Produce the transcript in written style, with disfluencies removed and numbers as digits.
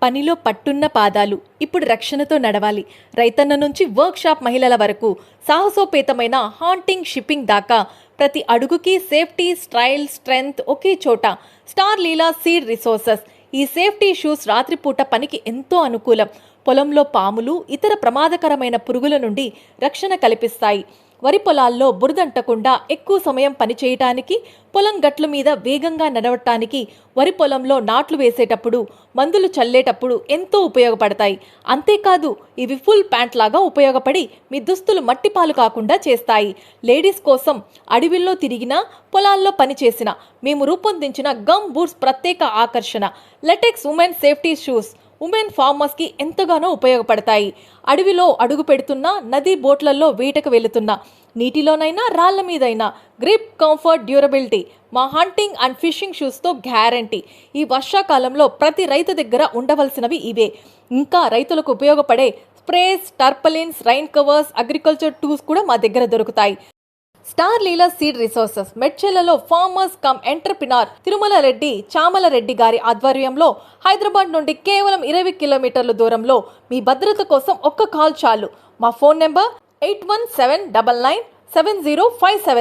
పనిలో పట్టున్న పాదాలు ఇప్పుడు రక్షణతో నడవాలి. రైతన్న నుంచి వర్క్షాప్ మహిళల వరకు సాహసోపేతమైన హాంటింగ్ షిప్పింగ్ దాకా ప్రతి అడుగుకి సేఫ్టీ, స్టైల్, స్ట్రెంగ్త్ ఒకే చోట. Star Leela seed resources. ఈ సేఫ్టీ షూస్ రాత్రిపూట పనికి ఎంతో అనుకూలం. పొలంలో పాములు, ఇతర ప్రమాదకరమైన పురుగుల నుండి రక్షణ కల్పిస్తాయి. వరి పొలాల్లో బురదంటకుండా ఎక్కువ సమయం పనిచేయటానికి, పొలం గట్ల మీద వేగంగా నడవటానికి, వరి పొలంలో నాట్లు వేసేటప్పుడు, మందులు చల్లేటప్పుడు ఎంతో ఉపయోగపడతాయి. అంతేకాదు ఇవి ఫుల్ ప్యాంట్ లాగా ఉపయోగపడి మీ దుస్తులు మట్టిపాలు కాకుండా చేస్తాయి. లేడీస్ కోసం అడవిల్లో తిరిగినా, పొలాల్లో పనిచేసిన మేము రూపొందించిన గమ్ బూట్స్ ప్రత్యేక ఆకర్షణ. Latex women safety shoes women ఫార్మర్స్కి ఎంతగానో ఉపయోగపడతాయి. అడవిలో అడుగు పెడుతున్నా, నదీ బోట్లలో వేటకు వెళుతున్నా, నీటిలోనైనా రాళ్ల మీదైనా గ్రిప్, కంఫర్ట్, డ్యూరబిలిటీ మా హంటింగ్ అండ్ ఫిషింగ్ షూస్తో గ్యారంటీ. ఈ వర్షాకాలంలో ప్రతి రైతు దగ్గర ఉండవలసినవి ఇవే. ఇంకా రైతులకు ఉపయోగపడే sprays, tarpaulins, rain covers, agriculture tools కూడా మా దగ్గర దొరుకుతాయి. స్టార్ లీలా సీడ్ రిసోర్సెస్ మెడ్చెలలో farmers cum entrepreneur Tirumala Reddy, Chamala Reddy గారి ఆధ్వర్యంలో హైదరాబాద్ నుండి కేవలం 20 కిలోమీటర్ల దూరంలో. మీ భద్రత కోసం ఒక్క కాల్ చాలు. మా ఫోన్ నెంబర్ 8179970757.